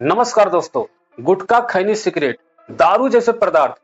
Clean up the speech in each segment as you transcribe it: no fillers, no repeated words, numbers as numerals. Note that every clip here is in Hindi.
नमस्कार दोस्तों। गुटखा, खैनी, सिगरेट, दारू जैसे पदार्थ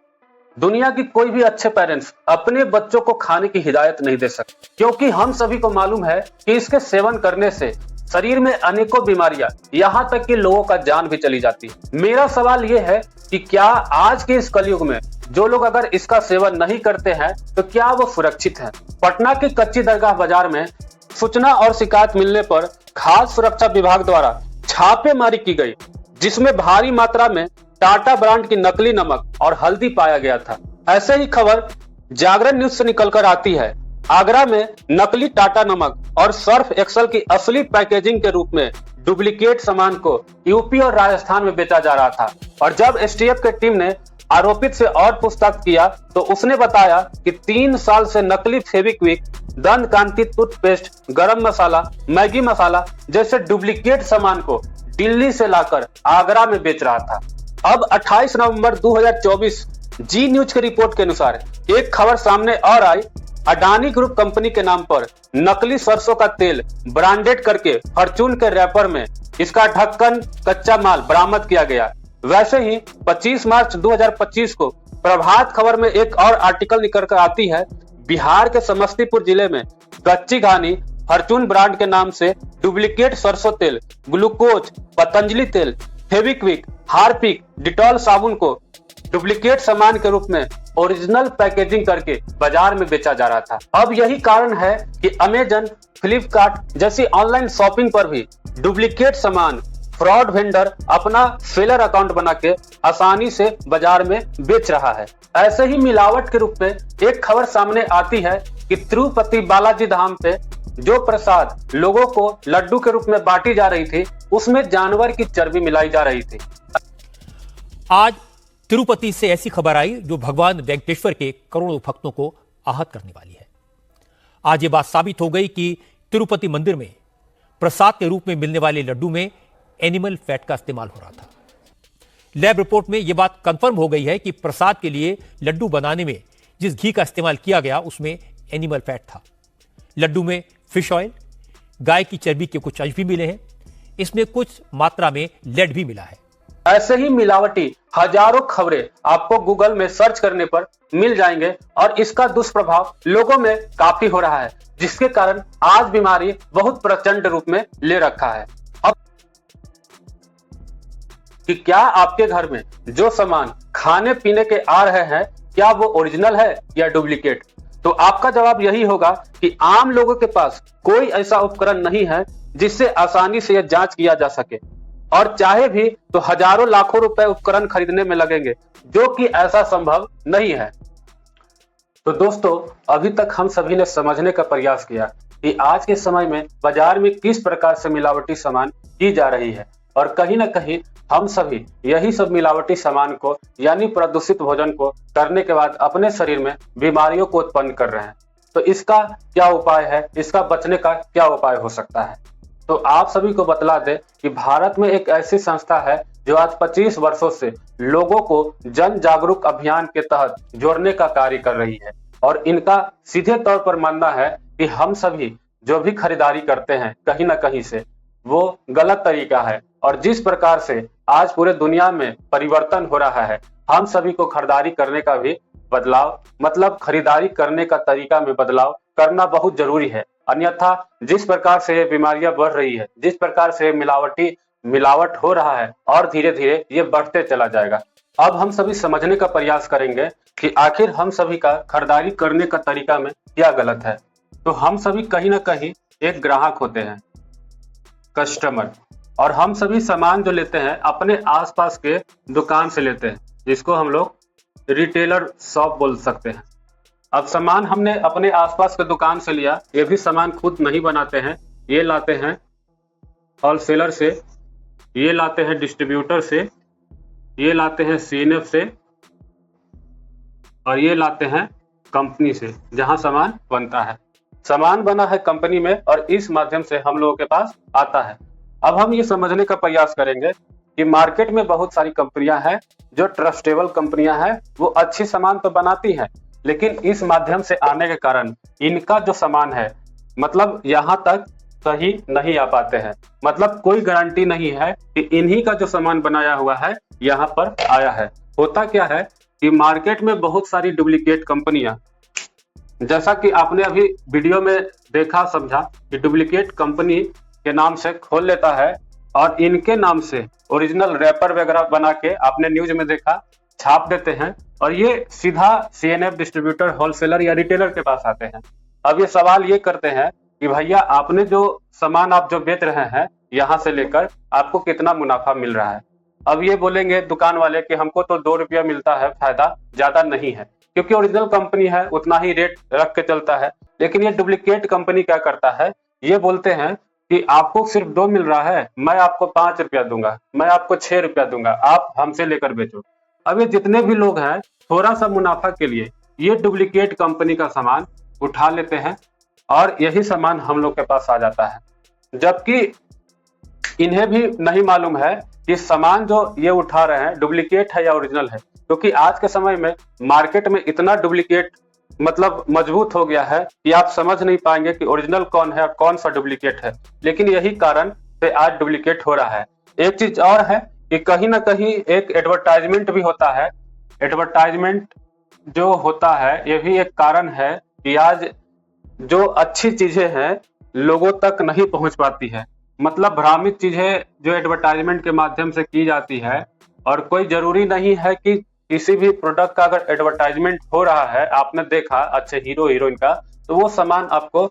दुनिया की कोई भी अच्छे पेरेंट्स अपने बच्चों को खाने की हिदायत नहीं दे सकते, क्योंकि हम सभी को मालूम है कि इसके सेवन करने से शरीर में अनेकों बीमारियां, यहाँ तक कि लोगों का जान भी चली जाती है। मेरा सवाल ये है कि क्या आज के इस कलयुग में जो लोग अगर इसका सेवन नहीं करते हैं तो क्या वो सुरक्षित हैं? पटना की कच्ची दरगाह बाजार में सूचना और शिकायत मिलने पर खाद्य सुरक्षा विभाग द्वारा छापेमारी की गई, जिसमें भारी मात्रा में टाटा ब्रांड की नकली नमक और हल्दी पाया गया था। ऐसे ही खबर जागरण न्यूज से निकलकर आती है। आगरा में नकली टाटा नमक और सर्फ एक्सल की असली पैकेजिंग के रूप में डुप्लीकेट सामान को यूपी और राजस्थान में बेचा जा रहा था। और जब एसटीएफ की टीम ने आरोपित से और पूछताछ किया तो उसने बताया कि 3 साल से नकली फेविक्विक, दंत कांति टूथपेस्ट, गरम मसाला, मैगी मसाला जैसे डुप्लीकेट सामान को दिल्ली से लाकर आगरा में बेच रहा था। अब 28 नवंबर 2024 जी न्यूज की रिपोर्ट के अनुसार एक खबर सामने और आई। अडानी ग्रुप कंपनी के नाम पर नकली सरसों का तेल ब्रांडेड करके फॉर्चून के रैपर में इसका ढक्कन, कच्चा माल बरामद किया गया। वैसे ही 25 मार्च 2025 को प्रभात खबर में एक और आर्टिकल निकल कर आती है। बिहार के समस्तीपुर जिले में कच्ची घानी फॉर्चून ब्रांड के नाम से डुप्लीकेट सरसों तेल, ग्लूकोज, पतंजलि तेल, फेविक्विक, हार्पिक, डिटॉल साबुन को डुप्लीकेट सामान के रूप में ओरिजिनल पैकेजिंग करके बाजार में बेचा जा रहा था। अब यही कारण है कि अमेजन, फ्लिपकार्ट जैसी ऑनलाइन शॉपिंग पर भी डुप्लीकेट सामान फ्रॉड वेंडर अपना सेलर अकाउंट बना के आसानी से बाजार में बेच रहा है। ऐसे ही मिलावट के रूप में एक खबर सामने आती है कि तिरुपति बालाजी धाम पे जो प्रसाद लोगों को लड्डू के रूप में बांटी जा रही थी, उसमें जानवर की चर्बी मिलाई जा रही थी। आज तिरुपति से ऐसी खबर आई जो भगवान वेंकटेश्वर के करोड़ों भक्तों को आहत करने वाली है। आज ये बात साबित हो गई कि तिरुपति मंदिर में प्रसाद के रूप में मिलने वाले लड्डू में एनिमल फैट का इस्तेमाल हो रहा था। लैब रिपोर्ट में यह बात कंफर्म हो गई है कि प्रसाद के लिए लड्डू बनाने में जिस घी का इस्तेमाल किया गया उसमें एनिमल फैट था। लड्डू में फिश ऑयल, गाय की चर्बी के कुछ अंश भी मिले हैं। इसमें कुछ मात्रा में लेड भी मिला है। ऐसे ही मिलावटी हजारों खबरें आपको गूगल में सर्च करने पर मिल जाएंगे और इसका दुष्प्रभाव लोगों में काफी हो रहा है, जिसके कारण आज बीमारी बहुत प्रचंड रूप में ले रखा है। अब कि क्या आपके घर में जो सामान खाने पीने के आ रहे हैं क्या वो ओरिजिनल है या डुप्लीकेट? तो आपका जवाब यही होगा कि आम लोगों के पास कोई ऐसा उपकरण नहीं है जिससे आसानी से यह जांच किया जा सके, और चाहे भी तो हजारों लाखों रुपए उपकरण खरीदने में लगेंगे, जो कि ऐसा संभव नहीं है। तो दोस्तों, अभी तक हम सभी ने समझने का प्रयास किया कि आज के समय में बाजार में किस प्रकार से मिलावटी सामान की जा रही है, और कहीं ना कहीं हम सभी यही सब मिलावटी सामान को यानी प्रदूषित भोजन को करने के बाद अपने शरीर में बीमारियों को उत्पन्न कर रहे हैं। तो इसका क्या उपाय है, इसका बचने का क्या उपाय हो सकता है? तो आप सभी को बतला दें कि भारत में एक ऐसी संस्था है जो आज 25 वर्षों से लोगों को जन जागरूक अभियान के तहत जोड़ने का कार्य कर रही है, और इनका सीधे तौर पर मानना है कि हम सभी जो भी खरीदारी करते हैं कहीं ना कहीं से वो गलत तरीका है। और जिस प्रकार से आज पूरे दुनिया में परिवर्तन हो रहा है, हम सभी को खरीदारी करने का भी बदलाव, मतलब खरीदारी करने का तरीका में बदलाव करना बहुत जरूरी है। अन्यथा जिस प्रकार से ये बीमारियां बढ़ रही है, जिस प्रकार से मिलावट हो रहा है, और धीरे धीरे ये बढ़ते चला जाएगा। अब हम सभी समझने का प्रयास करेंगे कि आखिर हम सभी का खरीदारी करने का तरीका में क्या गलत है। तो हम सभी कहीं ना कहीं एक ग्राहक होते हैं, कस्टमर, और हम सभी सामान जो लेते हैं अपने आसपास के दुकान से लेते हैं, जिसको हम लोग रिटेलर शॉप बोल सकते हैं। अब सामान हमने अपने आसपास के दुकान से लिया, ये भी सामान खुद नहीं बनाते हैं, ये लाते हैं होलसेलर से, ये लाते हैं डिस्ट्रीब्यूटर से, ये लाते हैं सीएनएफ से, और ये लाते हैं कंपनी से जहां सामान बनता है। सामान बना है कंपनी में और इस माध्यम से हम लोगों के पास आता है। अब हम ये समझने का प्रयास करेंगे कि मार्केट में बहुत सारी कंपनियां हैं जो ट्रस्टेबल कंपनियां हैं, वो अच्छी सामान तो बनाती हैं, लेकिन इस माध्यम से आने के कारण इनका जो सामान है, मतलब यहाँ तक सही नहीं आ पाते हैं। मतलब कोई गारंटी नहीं है कि इन्हीं का जो सामान बनाया हुआ है यहाँ पर आया है। होता क्या है कि मार्केट में बहुत सारी डुप्लीकेट कंपनियां, जैसा कि आपने अभी वीडियो में देखा समझा कि डुप्लीकेट कंपनी के नाम से खोल लेता है और इनके नाम से ओरिजिनल रैपर वगैरह बना के आपने न्यूज में देखा छाप देते हैं और ये सीधा सीएनएफ डिस्ट्रीब्यूटर, होलसेलर या रिटेलर के पास आते हैं। अब ये सवाल ये करते हैं कि भैया आपने जो सामान आप जो बेच रहे हैं यहाँ से लेकर आपको कितना मुनाफा मिल रहा है। अब ये बोलेंगे दुकान वाले कि हमको तो 2 रुपया मिलता है, फायदा ज्यादा नहीं है, क्योंकि ओरिजिनल कंपनी है उतना ही रेट रख के चलता है। लेकिन ये डुप्लीकेट कंपनी क्या करता है, ये बोलते हैं कि आपको सिर्फ 2 मिल रहा है, मैं आपको 5 रुपया दूंगा, मैं आपको 6 रुपया दूंगा, आप हमसे लेकर बेचो। अब ये जितने भी लोग हैं थोड़ा सा मुनाफा के लिए ये डुप्लीकेट कंपनी का सामान उठा लेते हैं और यही सामान हम लोग के पास आ जाता है, जबकि इन्हें भी नहीं मालूम है कि सामान जो ये उठा रहे हैं डुप्लीकेट है या ओरिजिनल है। क्योंकि आज के समय में मार्केट में इतना डुप्लीकेट मतलब मजबूत हो गया है कि आप समझ नहीं पाएंगे कि ओरिजिनल कौन है और कौन सा डुप्लीकेट है। लेकिन यही कारण से आज डुप्लीकेट हो रहा है। एक चीज और है कि कहीं ना कहीं एक एडवर्टाइजमेंट भी होता है। एडवर्टाइजमेंट जो होता है ये भी एक कारण है कि आज जो अच्छी चीजें हैं लोगों तक नहीं पहुंच पाती है। मतलब भ्रामित चीजें जो एडवर्टाइजमेंट के माध्यम से की जाती है, और कोई जरूरी नहीं है कि किसी भी प्रोडक्ट का अगर एडवर्टाइजमेंट हो रहा है, आपने देखा अच्छे हीरो हीरोइन का, तो वो सामान आपको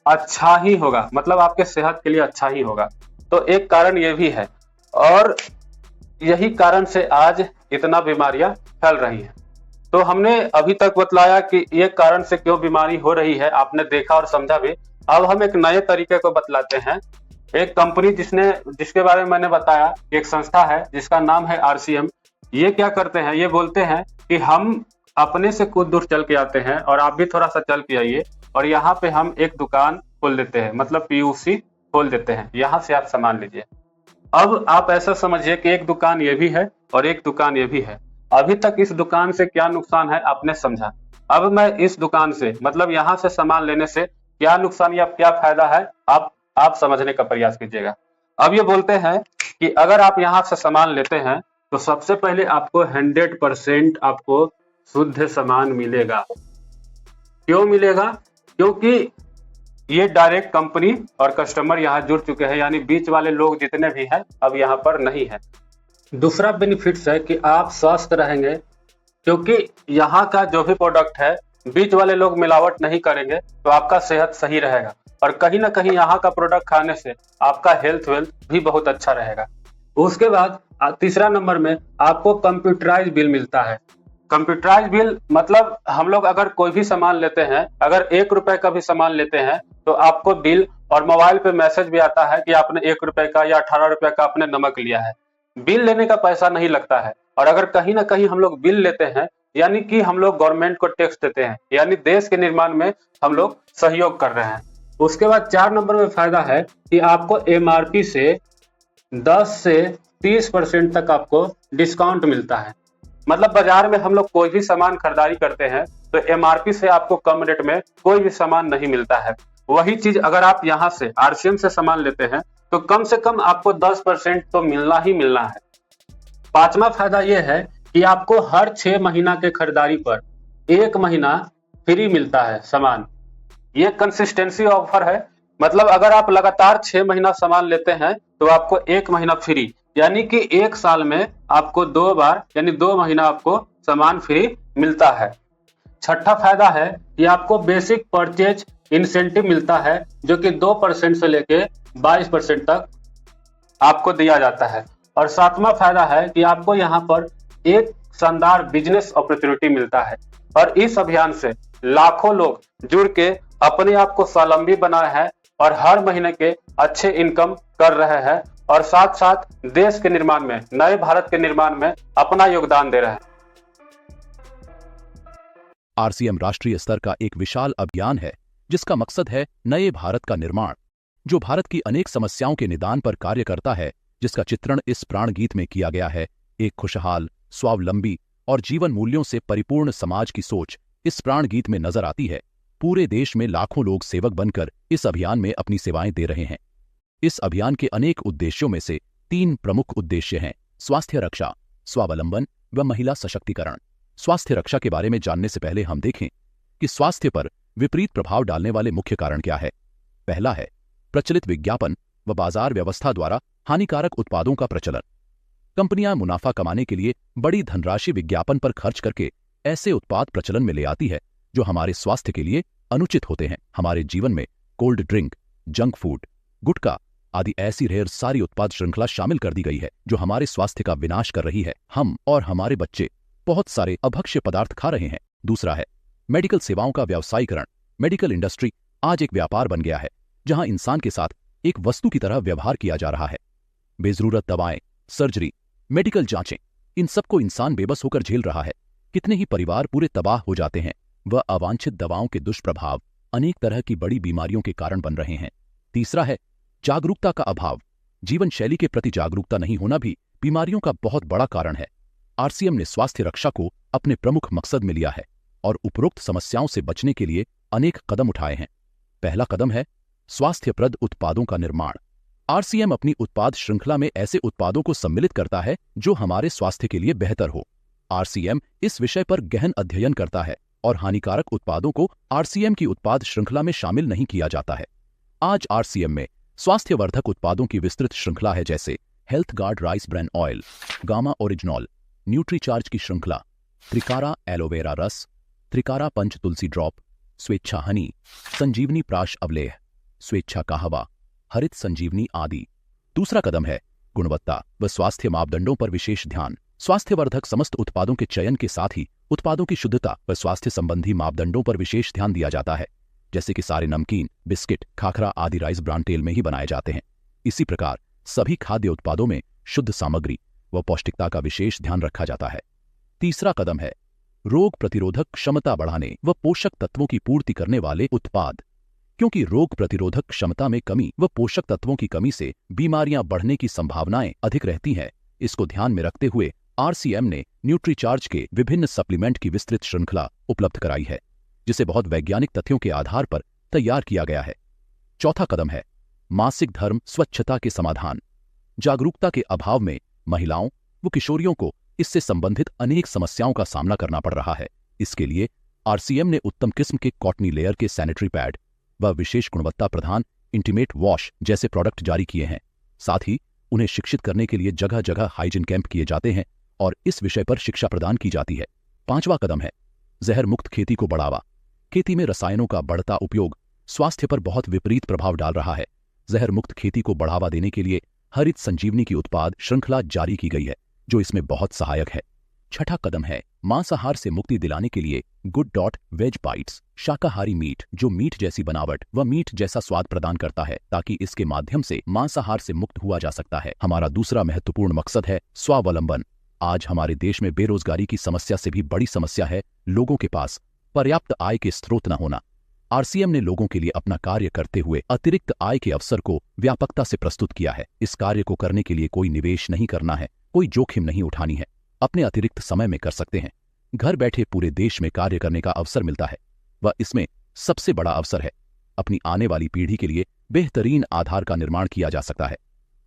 अच्छा ही होगा, मतलब आपके सेहत के लिए अच्छा ही होगा। तो एक कारण ये भी है और यही कारण से आज इतना बीमारियां फैल रही हैं। तो हमने अभी तक बतलाया कि ये कारण से क्यों बीमारी हो रही है, आपने देखा और समझा भी। अब हम एक नए तरीके को बतलाते हैं। एक कंपनी जिसके बारे में मैंने बताया, एक संस्था है जिसका नाम है आरसीएम। ये क्या करते हैं, ये बोलते हैं कि हम अपने से कुछ दूर चल के आते हैं और आप भी थोड़ा सा चल के आइए और यहाँ पे हम एक दुकान खोल देते हैं, मतलब पीयूसी खोल देते हैं, यहाँ से आप सामान लीजिए। अब आप ऐसा समझिए कि एक दुकान ये भी है और एक दुकान ये भी है। अभी तक इस दुकान से क्या नुकसान है आपने समझा। अब मैं इस दुकान से मतलब यहाँ से सामान लेने से क्या नुकसान या क्या फायदा है आप समझने का प्रयास कीजिएगा। अब ये बोलते हैं कि अगर आप यहाँ से सामान लेते हैं तो सबसे पहले आपको 100% आपको शुद्ध सामान मिलेगा। क्यों मिलेगा? क्योंकि ये डायरेक्ट कंपनी और कस्टमर यहाँ जुड़ चुके हैं, यानी बीच वाले लोग जितने भी हैं अब यहाँ पर नहीं है। दूसरा बेनिफिट्स है कि आप स्वस्थ रहेंगे, क्योंकि यहाँ का जो भी प्रोडक्ट है बीच वाले लोग मिलावट नहीं करेंगे, तो आपका सेहत सही रहेगा। और कहीं ना कहीं यहाँ का प्रोडक्ट खाने से आपका हेल्थ वेल्थ भी बहुत अच्छा रहेगा। उसके बाद तीसरा नंबर में आपको कंप्यूटराइज बिल मिलता है। कंप्यूटराइज बिल मतलब हम लोग अगर कोई भी सामान लेते हैं, अगर 1 रुपए का भी सामान लेते हैं तो आपको बिल और मोबाइल पे मैसेज भी आता है कि आपने 1 रुपए का या 18 रुपए का आपने नमक लिया है। बिल लेने का पैसा नहीं लगता है। और अगर कहीं ना कहीं हम लोग बिल लेते हैं, यानी कि हम लोग गवर्नमेंट को टैक्स देते हैं, यानी देश के निर्माण में हम लोग सहयोग कर रहे हैं। उसके बाद 4 नंबर में फायदा है कि आपको एमआरपी से 10 से 30% तक आपको डिस्काउंट मिलता है। मतलब बाजार में हम लोग कोई भी सामान खरीदारी करते हैं तो एमआरपी से आपको कम रेट में कोई भी सामान नहीं मिलता है। वही चीज अगर आप यहाँ से आरसीएम से सामान लेते हैं तो कम से कम आपको 10% तो मिलना ही मिलना है। 5वां फायदा यह है कि आपको हर 6 महीना के खरीदारी पर 1 महीना फ्री मिलता है सामान। ये कंसिस्टेंसी ऑफर है, मतलब अगर आप लगातार 6 महीना सामान लेते हैं तो आपको 1 महीना फ्री, यानी कि 1 साल में आपको 2 बार यानी 2 महीना आपको सामान फ्री मिलता है। 6ठा फायदा है कि आपको बेसिक परचेज इंसेंटिव मिलता है, जो कि 2% से लेके 22% तक आपको दिया जाता है। और 7वां फायदा है कि आपको यहाँ पर एक शानदार बिजनेस अपॉर्चुनिटी मिलता है। और इस अभियान से लाखों लोग जुड़ के अपने आप को स्वावलंबी बना रहे हैं और हर महीने के अच्छे इनकम कर रहे हैं और साथ साथ देश के निर्माण में, नए भारत के निर्माण में अपना योगदान दे रहे हैं। आरसीएम राष्ट्रीय स्तर का एक विशाल अभियान है जिसका मकसद है नए भारत का निर्माण, जो भारत की अनेक समस्याओं के निदान पर कार्य करता है, जिसका चित्रण इस प्राण गीत में किया गया है। एक खुशहाल, स्वावलंबी और जीवन मूल्यों से परिपूर्ण समाज की सोच इस प्राण गीत में नजर आती है। पूरे देश में लाखों लोग सेवक बनकर इस अभियान में अपनी सेवाएं दे रहे हैं। इस अभियान के अनेक उद्देश्यों में से 3 प्रमुख उद्देश्य हैं: स्वास्थ्य रक्षा, स्वावलंबन व महिला सशक्तिकरण। स्वास्थ्य रक्षा के बारे में जानने से पहले हम देखें कि स्वास्थ्य पर विपरीत प्रभाव डालने वाले मुख्य कारण क्या है। पहला है प्रचलित विज्ञापन व बाजार व्यवस्था द्वारा हानिकारक उत्पादों का प्रचलन। कंपनियां मुनाफा कमाने के लिए बड़ी धनराशि विज्ञापन पर खर्च करके ऐसे उत्पाद प्रचलन में ले आती है जो हमारे स्वास्थ्य के लिए अनुचित होते हैं। हमारे जीवन में कोल्ड ड्रिंक, जंक फूड, गुटखा आदि ऐसी ढेर सारी उत्पाद श्रृंखला शामिल कर दी गई है जो हमारे स्वास्थ्य का विनाश कर रही है। हम और हमारे बच्चे बहुत सारे अभक्ष्य पदार्थ खा रहे हैं। दूसरा है मेडिकल सेवाओं का व्यावसायीकरण। मेडिकल इंडस्ट्री आज एक व्यापार बन गया है जहां इंसान के साथ एक वस्तु की तरह व्यवहार किया जा रहा है। बेजरूरत दवाएं, सर्जरी, मेडिकल जांचें, इन सबको इंसान बेबस होकर झेल रहा है। कितने ही परिवार पूरे तबाह हो जाते हैं। वह अवांछित दवाओं के दुष्प्रभाव अनेक तरह की बड़ी बीमारियों के कारण बन रहे हैं। तीसरा है जागरूकता का अभाव। जीवन शैली के प्रति जागरूकता नहीं होना भी बीमारियों का बहुत बड़ा कारण है। आरसीएम ने स्वास्थ्य रक्षा को अपने प्रमुख मकसद में लिया है और उपरोक्त समस्याओं से बचने के लिए अनेक कदम उठाए हैं। पहला कदम है स्वास्थ्यप्रद उत्पादों का निर्माण। आरसीएम अपनी उत्पाद श्रृंखला में ऐसे उत्पादों को सम्मिलित करता है जो हमारे स्वास्थ्य के लिए बेहतर हो। आरसीएम इस विषय पर गहन अध्ययन करता है और हानिकारक उत्पादों को आरसीएम की उत्पाद श्रृंखला में शामिल नहीं किया जाता है। आज आरसीएम में स्वास्थ्यवर्धक उत्पादों की विस्तृत श्रृंखला है, जैसे health guard rice bran oil, gamma oryzanol, Nutricharge की श्रृंखला, त्रिकारा एलोवेरा रस, त्रिकारा पंच तुलसी ड्रॉप, स्वेच्छा हनी, संजीवनी प्राश अवलेह, स्वेच्छा कहवा, हरित संजीवनी आदि। दूसरा कदम है गुणवत्ता व स्वास्थ्य मापदंडों पर विशेष ध्यान। स्वास्थ्यवर्धक समस्त उत्पादों के चयन के साथ ही उत्पादों की शुद्धता व स्वास्थ्य संबंधी मापदंडों पर विशेष ध्यान दिया जाता है, जैसे कि सारे नमकीन, बिस्किट, खाखरा आदि राइस ब्रान तेल में ही बनाए जाते हैं। इसी प्रकार सभी खाद्य उत्पादों में शुद्ध सामग्री व पौष्टिकता का विशेष ध्यान रखा जाता है। तीसरा कदम है रोग प्रतिरोधक क्षमता बढ़ाने व पोषक तत्वों की पूर्ति करने वाले उत्पाद। क्योंकि रोग प्रतिरोधक क्षमता में कमी व पोषक तत्वों की कमी से बीमारियां बढ़ने की संभावनाएं अधिक रहती हैं, इसको ध्यान में रखते हुए आरसीएम ने न्यूट्रीचार्ज के विभिन्न सप्लीमेंट की विस्तृत श्रृंखला उपलब्ध कराई है, जिसे बहुत वैज्ञानिक तथ्यों के आधार पर तैयार किया गया है। चौथा कदम है मासिक धर्म स्वच्छता के समाधान। जागरूकता के अभाव में महिलाओं व किशोरियों को इससे संबंधित अनेक समस्याओं का सामना करना पड़ रहा है। इसके लिए आरसीएम ने उत्तम किस्म के कॉटनी लेयर के सैनिटरी पैड व विशेष गुणवत्ता प्रधान इंटीमेट वॉश जैसे प्रोडक्ट जारी किए हैं। साथ ही उन्हें शिक्षित करने के लिए जगह जगह हाइजीन कैंप किए जाते हैं और इस विषय पर शिक्षा प्रदान की जाती है। पांचवा कदम है जहर मुक्त खेती को बढ़ावा। खेती में रसायनों का बढ़ता उपयोग स्वास्थ्य पर बहुत विपरीत प्रभाव डाल रहा है। जहर मुक्त खेती को बढ़ावा देने के लिए हरित संजीवनी की उत्पाद श्रृंखला जारी की गई है, जो इसमें बहुत सहायक है। छठा कदम है मांसाहार से मुक्ति दिलाने के लिए गुड डॉट वेज बाइट्स, शाकाहारी मीट जो मीट जैसी बनावट व मीट जैसा स्वाद प्रदान करता है, ताकि इसके माध्यम से मांसाहार से मुक्त हुआ जा सकता है। हमारा दूसरा महत्वपूर्ण मकसद है स्वावलंबन। आज हमारे देश में बेरोजगारी की समस्या से भी बड़ी समस्या है लोगों के पास पर्याप्त आय के स्रोत न होना। आरसीएम ने लोगों के लिए अपना कार्य करते हुए अतिरिक्त आय के अवसर को व्यापकता से प्रस्तुत किया है। इस कार्य को करने के लिए कोई निवेश नहीं करना है, कोई जोखिम नहीं उठानी है, अपने अतिरिक्त समय में कर सकते हैं। घर बैठे पूरे देश में कार्य करने का अवसर मिलता है। वह इसमें सबसे बड़ा अवसर है अपनी आने वाली पीढ़ी के लिए बेहतरीन आधार का निर्माण किया जा सकता है।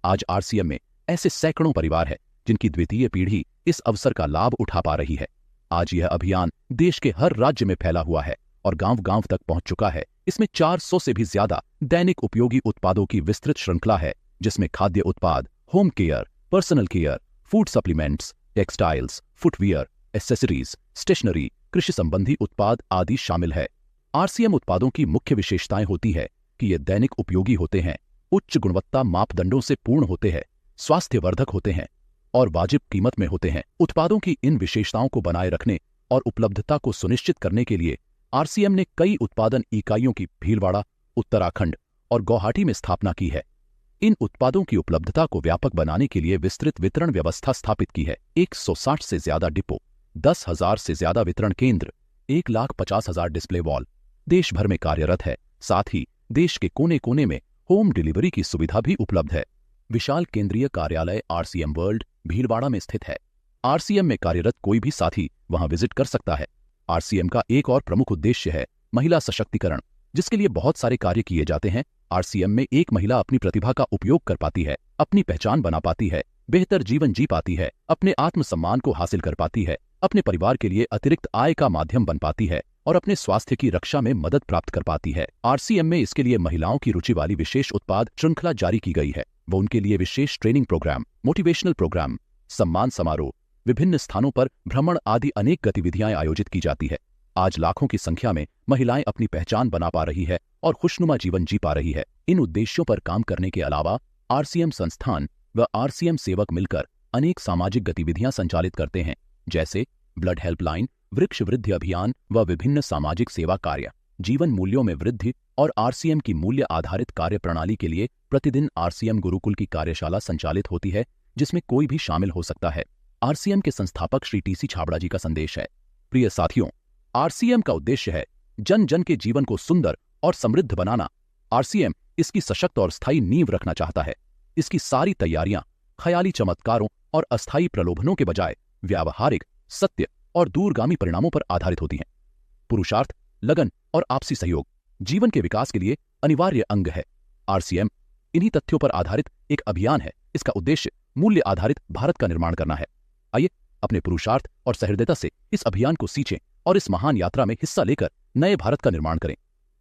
आज आरसीएम में ऐसे सैकड़ों परिवार है जिनकी द्वितीय पीढ़ी इस अवसर का लाभ उठा पा रही है। आज यह अभियान देश के हर राज्य में फैला हुआ है और गांव-गांव तक पहुंच चुका है। इसमें 400 से भी ज्यादा दैनिक उपयोगी उत्पादों की विस्तृत श्रृंखला है, जिसमें खाद्य उत्पाद, home care, personal care, food supplements, textiles, footwear, accessories, stationery, कृषि संबंधी उत्पाद आदि शामिल है। आरसीएम उत्पादों की मुख्य विशेषताएं होती है कि ये दैनिक उपयोगी होते हैं, उच्च गुणवत्ता मापदंडों से पूर्ण होते हैं, स्वास्थ्यवर्धक होते हैं और वाजिब कीमत में होते हैं। उत्पादों की इन विशेषताओं को बनाए रखने और उपलब्धता को सुनिश्चित करने के लिए आरसीएम ने कई उत्पादन इकाइयों की भीलवाड़ा, उत्तराखंड और गुवाहाटी में स्थापना की है। इन उत्पादों की उपलब्धता को व्यापक बनाने के लिए विस्तृत वितरण व्यवस्था स्थापित की है। 160 से ज्यादा डिपो, 10,000 से ज्यादा वितरण केंद्र, 1,50,000 डिस्प्ले वॉल देश भर में कार्यरत है। साथ ही देश के कोने कोने में होम डिलीवरी की सुविधा भी उपलब्ध है। विशाल केंद्रीय कार्यालय आरसीएम वर्ल्ड भीलवाड़ा में स्थित है। आरसीएम में कार्यरत कोई भी साथी वहां विजिट कर सकता है। आरसीएम का एक और प्रमुख उद्देश्य है महिला सशक्तिकरण, जिसके लिए बहुत सारे कार्य किए जाते हैं। आरसीएम में एक महिला अपनी प्रतिभा का उपयोग कर पाती है, अपनी पहचान बना पाती है, बेहतर जीवन जी पाती है, अपने आत्मसम्मान को हासिल कर पाती है, अपने परिवार के लिए अतिरिक्त आय का माध्यम बन पाती है और अपने स्वास्थ्य की रक्षा में मदद प्राप्त कर पाती है। आरसीएम में इसके लिए महिलाओं की रुचि वाली विशेष उत्पाद श्रृंखला जारी की गई है। वो उनके लिए विशेष ट्रेनिंग प्रोग्राम, मोटिवेशनल प्रोग्राम, सम्मान समारोह, विभिन्न स्थानों पर भ्रमण आदि अनेक गतिविधियां आयोजित की जाती है। आज लाखों की संख्या में महिलाएं अपनी पहचान बना पा रही है और खुशनुमा जीवन जी पा रही है। इन उद्देश्यों पर काम करने के अलावा आरसीएम संस्थान व आरसीएम सेवक मिलकर अनेक सामाजिक गतिविधियां संचालित करते हैं, जैसे ब्लड हेल्पलाइन, वृक्ष वृद्धि अभियान व विभिन्न सामाजिक सेवा कार्य, जीवन मूल्यों में वृद्धि और आरसीएम की मूल्य आधारित कार्य प्रणाली के लिए प्रतिदिन आरसीएम गुरुकुल की कार्यशाला संचालित होती है, जिसमें कोई भी शामिल हो सकता है। आरसीएम के संस्थापक श्री टीसी छाबड़ा जी का संदेश है। प्रिय साथियों, आरसीएम का उद्देश्य है जन जन के जीवन को सुंदर और समृद्ध बनाना। आरसीएम इसकी सशक्त और स्थायी नींव रखना चाहता है। इसकी सारी तैयारियां ख्याली चमत्कारों और अस्थायी प्रलोभनों के बजाय व्यावहारिक, सत्य और दूरगामी परिणामों पर आधारित होती हैं। पुरुषार्थ, लगन और आपसी सहयोग जीवन के विकास के लिए अनिवार्य अंग है। आरसीएम इन्हीं तथ्यों पर आधारित एक अभियान है। इसका उद्देश्य मूल्य आधारित भारत का निर्माण करना है। आइए अपने पुरुषार्थ और सहृदयता से इस अभियान को सींचें और इस महान यात्रा में हिस्सा लेकर नए भारत का निर्माण करें।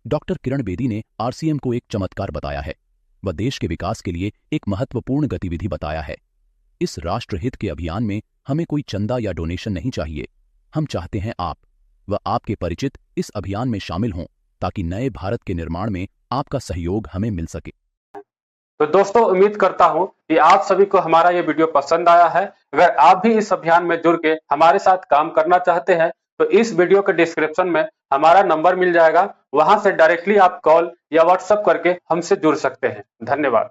डॉक्टर किरण बेदी ने आरसीएम को एक चमत्कार बताया है व देश के विकास के लिए एक महत्वपूर्ण गतिविधि बताया है। इस राष्ट्रहित के अभियान में हमें कोई चंदा या डोनेशन नहीं चाहिए। हम चाहते हैं आप व आपके परिचित इस अभियान में शामिल हों, ताकि नए भारत के निर्माण में आपका सहयोग हमें मिल सके। तो दोस्तों, उम्मीद करता हूं कि आप सभी को हमारा ये वीडियो पसंद आया है। अगर आप भी इस अभियान में जुड़ के हमारे साथ काम करना चाहते हैं तो इस वीडियो के डिस्क्रिप्शन में हमारा नंबर मिल जाएगा, वहां से डायरेक्टली आप कॉल या व्हाट्सएप करके हमसे जुड़ सकते हैं। धन्यवाद।